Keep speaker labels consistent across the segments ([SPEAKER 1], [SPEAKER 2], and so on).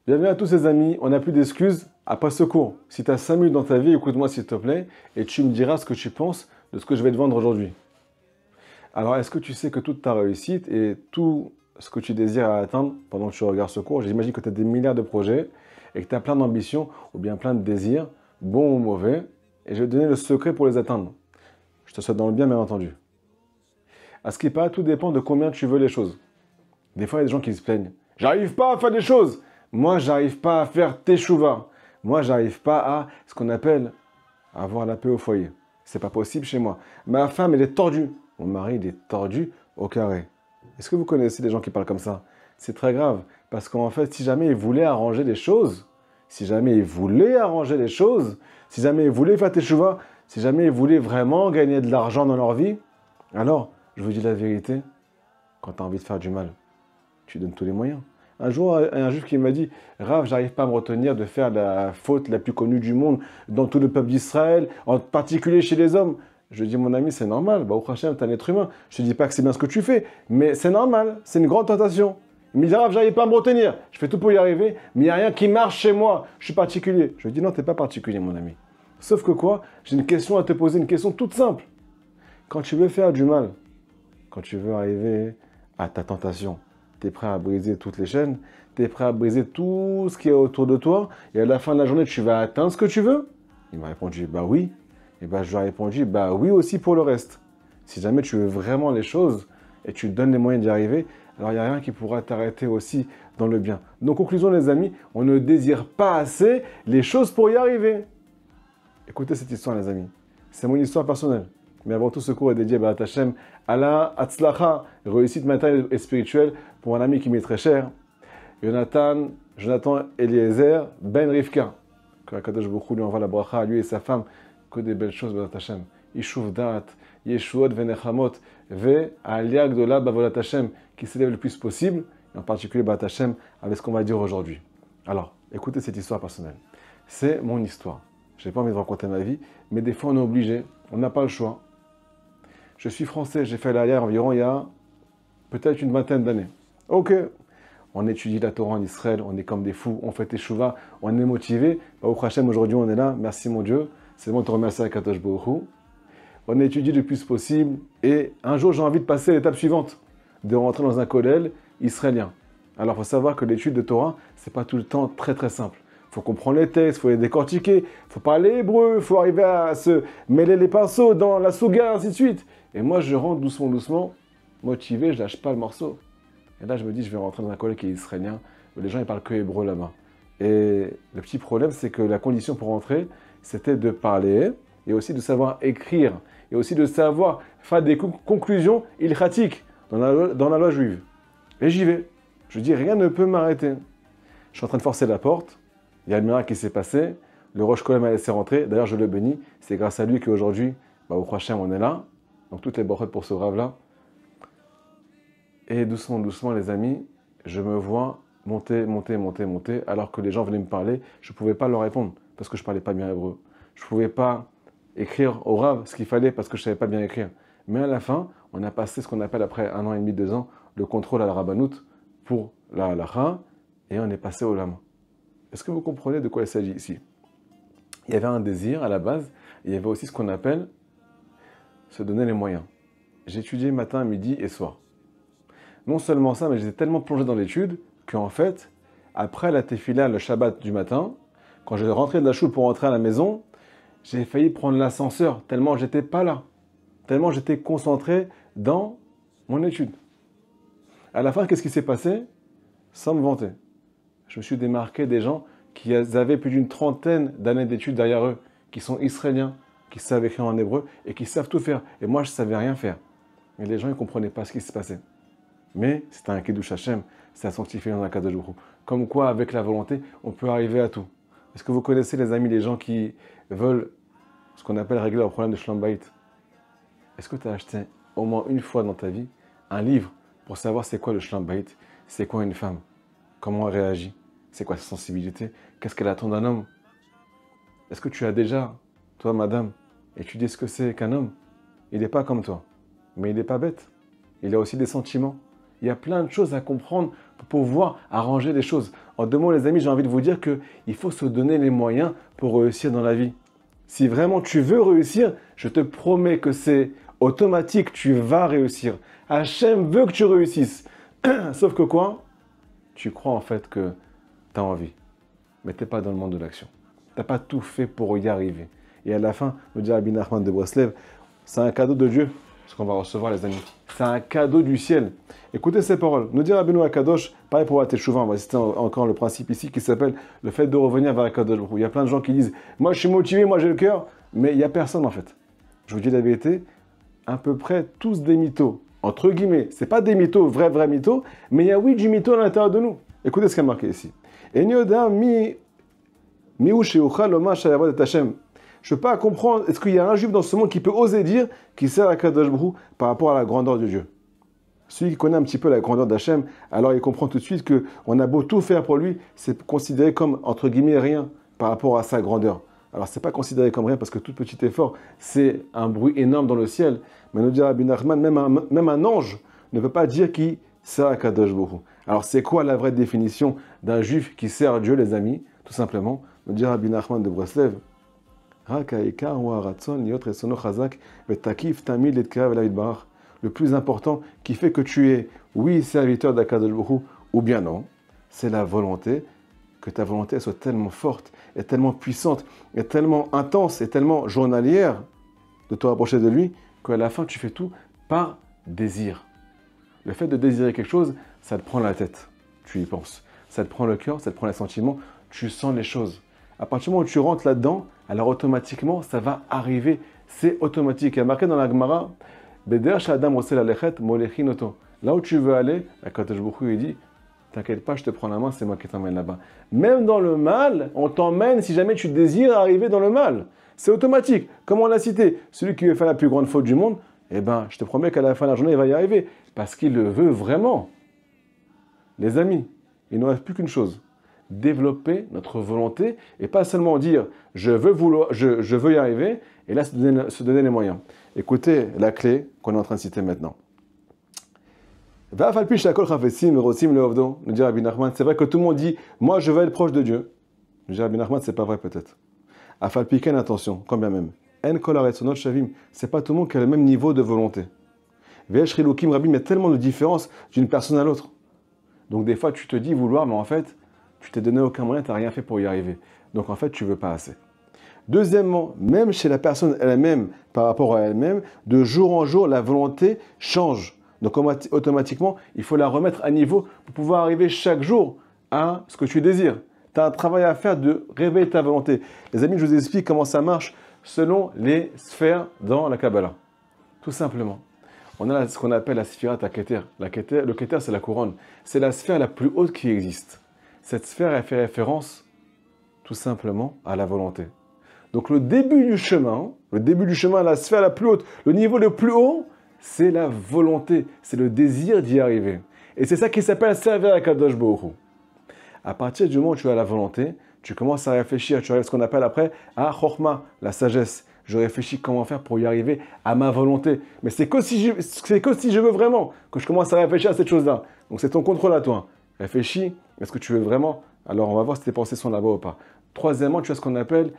[SPEAKER 1] Bienvenue à tous ces amis, on n'a plus d'excuses après ce cours. Si tu as 5 minutes dans ta vie, écoute-moi s'il te plaît, et tu me diras ce que tu penses de ce que je vais te vendre aujourd'hui. Alors, est-ce que tu sais que toute ta réussite et tout ce que tu désires atteindre pendant que tu regardes ce cours, j'imagine que tu as des milliards de projets et que tu as plein d'ambitions ou bien plein de désirs, bons ou mauvais, et je vais te donner le secret pour les atteindre. Je te souhaite dans le bien entendu. À ce qui paraît, tout dépend de combien tu veux les choses. Des fois, il y a des gens qui se plaignent. J'arrive pas à faire des choses. Moi, j'arrive pas à faire teshuva. Moi, j'arrive pas à ce qu'on appelle avoir la paix au foyer. C'est pas possible chez moi. Ma femme, elle est tordue. Mon mari, il est tordu au carré. Est-ce que vous connaissez des gens qui parlent comme ça? C'est très grave. Parce qu'en fait, si jamais ils voulaient arranger les choses, si jamais ils voulaient arranger les choses, si jamais ils voulaient faire teshuva, si jamais ils voulaient vraiment gagner de l'argent dans leur vie, alors, je vous dis la vérité, quand tu as envie de faire du mal, tu donnes tous les moyens. Un jour, un juif qui m'a dit « Rav, j'arrive pas à me retenir de faire la faute la plus connue du monde dans tout le peuple d'Israël, en particulier chez les hommes. » Je lui dis « Mon ami, c'est normal. Bah, au Hachem, t'es un être humain. Je te dis pas que c'est bien ce que tu fais, mais c'est normal. C'est une grande tentation. » Il me dit « Rav, j'arrive pas à me retenir. Je fais tout pour y arriver, mais il n'y a rien qui marche chez moi. Je suis particulier. » Je lui dis « Non, t'es pas particulier, mon ami. Sauf que quoi? J'ai une question à te poser, une question toute simple. Quand tu veux faire du mal, quand tu veux arriver à ta tentation, tu es prêt à briser toutes les chaînes, tu es prêt à briser tout ce qui est autour de toi, et à la fin de la journée, tu vas atteindre ce que tu veux? Il m'a répondu, bah oui. Et bah je lui ai répondu, bah oui aussi pour le reste. Si jamais tu veux vraiment les choses, et tu te donnes les moyens d'y arriver, alors il n'y a rien qui pourra t'arrêter aussi dans le bien. Donc conclusion les amis, on ne désire pas assez les choses pour y arriver. Écoutez cette histoire les amis, c'est mon histoire personnelle. Mais avant tout, ce cours est dédié à Hachem, à la Hatzlacha, réussite matérielle et spirituelle, pour un ami qui m'est très cher, Jonathan Eliezer Ben Rivka. Que Akadosh Baruch Hu lui envoie la bracha à lui et sa femme, que des belles choses, B'ezrat Hashem. Yishuv Da'at, Yeshuot Venechamot, Ve Aliyah Gdola B'avodat Hashem, qui s'élève le plus possible, et en particulier B'ezrat Hashem, avec ce qu'on va dire aujourd'hui. Alors, écoutez cette histoire personnelle. C'est mon histoire. Je n'ai pas envie de raconter ma vie, mais des fois on est obligé, on n'a pas le choix. Je suis français, j'ai fait l'Aliyah environ il y a peut-être une vingtaine d'années. Ok, on étudie la Torah en Israël, on est comme des fous, on fait teshuva, on est motivé. Au Hachem, aujourd'hui on est là, merci mon Dieu, c'est bon de te remercier à Kadosh Baruch Hu. On étudie le plus possible et un jour j'ai envie de passer à l'étape suivante, de rentrer dans un kollel israélien. Alors il faut savoir que l'étude de Torah, c'est pas tout le temps très simple. Il faut comprendre les textes, il faut les décortiquer, il faut parler hébreu, il faut arriver à se mêler les pinceaux dans la souga, ainsi de suite. Et moi, je rentre doucement, motivé, je lâche pas le morceau. Et là, je me dis, je vais rentrer dans un collège qui est israélien, où les gens, ils parlent que hébreu là-bas. Et le petit problème, c'est que la condition pour rentrer, c'était de parler, et aussi de savoir écrire, et aussi de savoir faire des conclusions ilchatiques dans la loi juive. Et j'y vais. Je dis, rien ne peut m'arrêter. Je suis en train de forcer la porte, il y a le miracle qui s'est passé, le Rosh Kolem m'a laissé rentrer, d'ailleurs je le bénis, c'est grâce à lui qu'aujourd'hui, au Hachem, on est là. Donc toutes les brochettes pour ce rave-là. Et doucement les amis, je me vois monter, alors que les gens venaient me parler, je ne pouvais pas leur répondre, parce que je ne parlais pas bien hébreu. Je ne pouvais pas écrire au rave ce qu'il fallait, parce que je ne savais pas bien écrire. Mais à la fin, on a passé ce qu'on appelle, après 1 an et demi, 2 ans, le contrôle à la rabbanout pour la halakha, et on est passé au lama. Est-ce que vous comprenez de quoi il s'agit ici? Il y avait un désir à la base, et il y avait aussi ce qu'on appelle se donner les moyens. J'ai étudié matin, midi et soir. Non seulement ça, mais j'étais tellement plongé dans l'étude qu'en fait, après la tefila, le Shabbat du matin, quand je rentrais de la choule pour rentrer à la maison, j'ai failli prendre l'ascenseur tellement j'étais pas là, tellement j'étais concentré dans mon étude. À la fin, qu'est-ce qui s'est passé? Sans me vanter. Je me suis démarqué des gens qui avaient plus d'une trentaine d'années d'études derrière eux, qui sont israéliens, qui savent écrire en hébreu et qui savent tout faire. Et moi, je ne savais rien faire. Et les gens ne comprenaient pas ce qui se passait. Mais c'était un Kiddush Hashem, c'est un sanctifié dans un cas de jour. Comme quoi, avec la volonté, on peut arriver à tout. Est-ce que vous connaissez, les amis, les gens qui veulent ce qu'on appelle régler leur problème de Shalom Bayit? Est-ce que tu as acheté au moins une fois dans ta vie un livre pour savoir c'est quoi le Shalom Bayit? C'est quoi une femme? Comment elle réagit? C'est quoi sa sensibilité? Qu'est-ce qu'elle attend d'un homme? Est-ce que tu as déjà, toi, madame, étudié ce que c'est qu'un homme? Il n'est pas comme toi, mais il n'est pas bête. Il a aussi des sentiments. Il y a plein de choses à comprendre pour pouvoir arranger les choses. En deux mots, les amis, j'ai envie de vous dire qu'il faut se donner les moyens pour réussir dans la vie. Si vraiment tu veux réussir, je te promets que c'est automatique, tu vas réussir. Hachem veut que tu réussisses. Sauf que quoi? Tu crois en fait que tu as envie, mais tu n'es pas dans le monde de l'action. Tu n'as pas tout fait pour y arriver. Et à la fin, nous dit Rabbi Nachman de Breslev, c'est un cadeau de Dieu, ce qu'on va recevoir les amis. C'est un cadeau du ciel. Écoutez ces paroles. Nous dit Rabbeinu Akadosh, pareil pour la Teshuvah, on va citer encore le principe ici qui s'appelle le fait de revenir vers Akadosh. Il y a plein de gens qui disent, moi je suis motivé, moi j'ai le cœur, mais il n'y a personne en fait. Je vous dis la vérité, à peu près tous des mythos, entre guillemets. C'est pas des mythos, vrais mythos, mais il y a oui du mytho à l'intérieur de nous. Écoutez ce qui est marqué ici. Je ne peux pas comprendre, est-ce qu'il y a un juif dans ce monde qui peut oser dire qu'il sert à Kadosh Baruch Hu par rapport à la grandeur de Dieu? Celui qui connaît un petit peu la grandeur d'Hachem, alors il comprend tout de suite qu'on a beau tout faire pour lui, c'est considéré comme, entre guillemets, rien par rapport à sa grandeur. Alors ce n'est pas considéré comme rien parce que tout petit effort, c'est un bruit énorme dans le ciel. Mais nous dit Rabbi Nachman, même un ange ne peut pas dire qu'il sert à Kadosh Baruch Hu. Alors c'est quoi la vraie définition d'un juif qui sert Dieu, les amis? Tout simplement, nous dit Rabbi Nachman de Breslev, le plus important qui fait que tu es, oui, serviteur d'Akadosh Baruch Hu, ou bien non, c'est la volonté, que ta volonté soit tellement forte, et tellement puissante, et tellement intense, et tellement journalière de te rapprocher de lui, qu'à la fin tu fais tout par désir. Le fait de désirer quelque chose, ça te prend la tête, tu y penses. Ça te prend le cœur, ça te prend les sentiments, tu sens les choses. À partir du moment où tu rentres là-dedans, alors automatiquement, ça va arriver. C'est automatique. Il y a marqué dans la Gemara, là où tu veux aller, Akadosh Baruch Hu, il dit, t'inquiète pas, je te prends la main, c'est moi qui t'emmène là-bas. Même dans le mal, on t'emmène si jamais tu désires arriver dans le mal. C'est automatique. Comme on l'a cité, celui qui veut faire la plus grande faute du monde, eh ben, je te promets qu'à la fin de la journée, il va y arriver. Parce qu'il le veut vraiment. Les amis, il ne reste plus qu'une chose. Développer notre volonté et pas seulement dire je veux y arriver et là se donner les moyens. Écoutez la clé qu'on est en train de citer maintenant. Nous dit Rabbi Nachman, c'est vrai que tout le monde dit moi je veux être proche de Dieu. Nous dit Rabbi Nachman, c'est pas vrai peut-être. Afalpiken, attention, quand bien même. C'est pas tout le monde qui a le même niveau de volonté. Rabbi, mais tellement de différence d'une personne à l'autre. Donc des fois tu te dis vouloir, mais en fait tu t'es donné aucun moyen, tu n'as rien fait pour y arriver. Donc en fait, tu ne veux pas assez. Deuxièmement, même chez la personne elle-même, par rapport à elle-même, de jour en jour, la volonté change. Donc automatiquement, il faut la remettre à niveau pour pouvoir arriver chaque jour à ce que tu désires. Tu as un travail à faire de réveiller ta volonté. Les amis, je vous explique comment ça marche selon les sphères dans la Kabbalah. Tout simplement. On a ce qu'on appelle la Sphira Keter. Le Keter, c'est la couronne. C'est la sphère la plus haute qui existe. Cette sphère, elle fait référence tout simplement à la volonté. Donc le début du chemin, la sphère la plus haute, le niveau le plus haut, c'est la volonté, c'est le désir d'y arriver. Et c'est ça qui s'appelle servir à Kadosh Baruch Hu. À partir du moment où tu as la volonté, tu commences à réfléchir, tu arrives à ce qu'on appelle après à Chokhma, la sagesse. Je réfléchis comment faire pour y arriver à ma volonté. Mais c'est que si je veux vraiment que je commence à réfléchir à cette chose-là. Donc c'est ton contrôle à toi. Réfléchis, est-ce que tu veux vraiment? Alors on va voir si tes pensées sont là-bas ou pas. Troisièmement, tu as ce qu'on appelle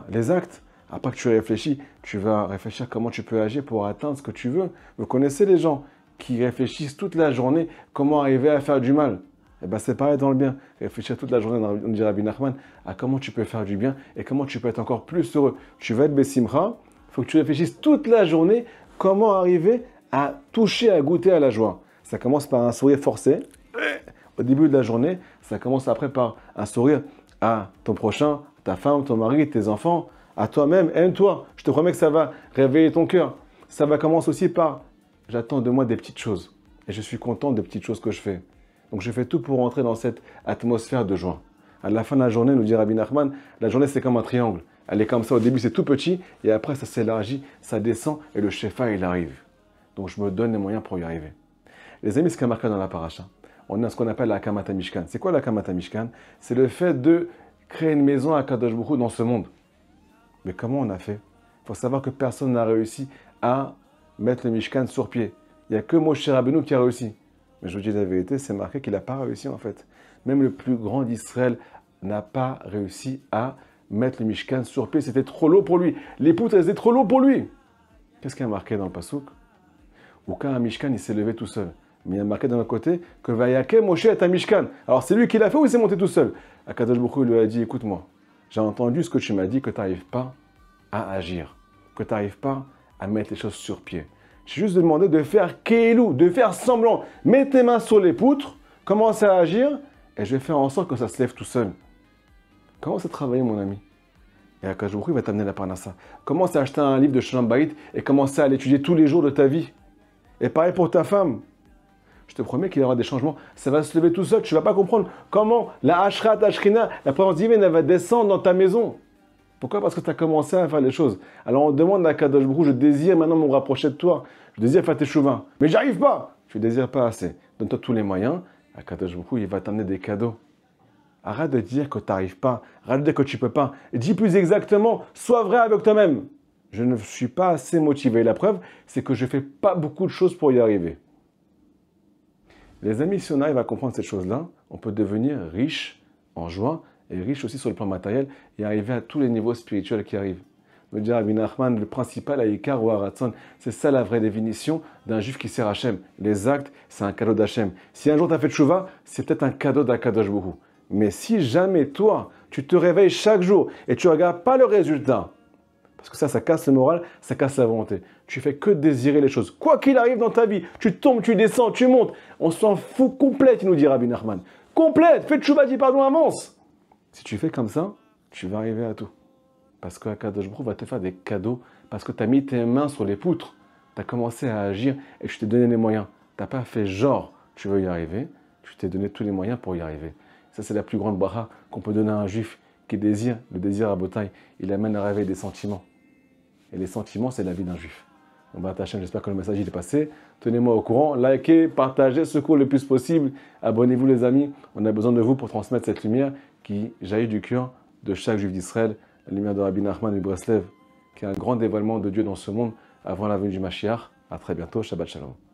[SPEAKER 1] les actes. Après que tu réfléchis, tu vas réfléchir comment tu peux agir pour atteindre ce que tu veux. Vous connaissez les gens qui réfléchissent toute la journée comment arriver à faire du mal. Eh bien c'est pareil dans le bien. Réfléchir toute la journée, on dirait Rabbi Nachman, à comment tu peux faire du bien et comment tu peux être encore plus heureux. Tu vas être Bessimcha, il faut que tu réfléchisses toute la journée comment arriver à toucher, à goûter à la joie. Ça commence par un sourire forcé. Au début de la journée, ça commence après par un sourire à ton prochain, ta femme, ton mari, tes enfants, à toi-même, aime-toi. Je te promets que ça va réveiller ton cœur. Ça va commencer aussi par j'attends de moi des petites choses. Et je suis content des petites choses que je fais. Donc je fais tout pour entrer dans cette atmosphère de joie. À la fin de la journée, nous dit Rabbi Nachman, la journée c'est comme un triangle. Elle est comme ça, au début c'est tout petit, et après ça s'élargit, ça descend, et le Shefa il arrive. Donc je me donne les moyens pour y arriver. Les amis, ce qui est marqué dans la paracha, on a ce qu'on appelle la Kamata Mishkan. C'est quoi la Kamata Mishkan? C'est le fait de créer une maison à Kadosh Baruch Hu dans ce monde. Mais comment on a fait? Il faut savoir que personne n'a réussi à mettre le Mishkan sur pied. Il n'y a que Moshe Rabbeinu qui a réussi. Mais je vous dis la vérité, c'est marqué qu'il n'a pas réussi en fait. Même le plus grand d'Israël n'a pas réussi à mettre le Mishkan sur pied. C'était trop lourd pour lui. Les poutres, elles étaient trop lourdes pour lui. Qu'est-ce qu'il y a marqué dans le Passouk? Ou quand un Mishkan, il s'est levé tout seul. Mais il y a marqué d'un autre côté que Vayaké Moshe est un Mishkan. Alors c'est lui qui l'a fait ou il s'est monté tout seul? Akadosh Baruch Hu lui a dit, écoute-moi, j'ai entendu ce que tu m'as dit, que tu n'arrives pas à agir, que tu n'arrives pas à mettre les choses sur pied. J'ai juste demandé de faire kéilou, de faire semblant. Mets tes mains sur les poutres, commence à agir, et je vais faire en sorte que ça se lève tout seul. Commence à travailler, mon ami. Et Akadosh Baruch Hu va t'amener la parnassa. Commence à acheter un livre de Shalom Bayit et commence à l'étudier tous les jours de ta vie. Et pareil pour ta femme. Je te promets qu'il y aura des changements. Ça va se lever tout seul. Tu ne vas pas comprendre comment la Ashrat Ashrina, la présence divine, elle va descendre dans ta maison. Pourquoi? Parce que tu as commencé à faire les choses. Alors on demande à Kadosh Baruch Hu, je désire maintenant me rapprocher de toi. Je désire faire tes chouvins. Mais j'arrive pas. Tu ne désires pas assez. Donne-toi tous les moyens. À Kadosh Baruch Hu, il va t'amener des cadeaux. Arrête de dire que tu n'arrives pas. Arrête de dire que tu ne peux pas. Dis plus exactement. Sois vrai avec toi-même. Je ne suis pas assez motivé. La preuve, c'est que je ne fais pas beaucoup de choses pour y arriver. Les amis, si on arrive à comprendre cette chose-là, on peut devenir riche en joie et riche aussi sur le plan matériel et arriver à tous les niveaux spirituels qui arrivent. Me dit Rabbi Nachman, le principal Aïkar ou Aratzon, c'est ça la vraie définition d'un juif qui sert Hachem. Les actes, c'est un cadeau d'Hachem. Si un jour tu as fait tchouva, c'est peut-être un cadeau d'Akadosh Baruch Hu. Mais si jamais toi, tu te réveilles chaque jour et tu ne regardes pas le résultat, parce que ça casse le moral, ça casse la volonté. Tu fais que désirer les choses. Quoi qu'il arrive dans ta vie, tu tombes, tu descends, tu montes. On s'en fout complète, il nous dit Rabbi Nachman. Complète, fais tchouva, dis pardon, avance. Si tu fais comme ça, tu vas arriver à tout. Parce que Akadosh Baruch Hu va te faire des cadeaux, parce que tu as mis tes mains sur les poutres. Tu as commencé à agir et tu t'es donné les moyens. Tu n'as pas fait genre, tu veux y arriver. Tu t'es donné tous les moyens pour y arriver. Ça, c'est la plus grande bracha qu'on peut donner à un juif qui désire, le désir à Botaï. Il amène à réveiller des sentiments. Et les sentiments, c'est la vie d'un juif. Donc, j'espère que le message est passé. Tenez-moi au courant. Likez, partagez ce cours le plus possible. Abonnez-vous, les amis. On a besoin de vous pour transmettre cette lumière qui jaillit du cœur de chaque juif d'Israël. La lumière de Rabbi Nachman de Breslev, qui est un grand dévoilement de Dieu dans ce monde avant la venue du Mashiach. À très bientôt. Shabbat Shalom.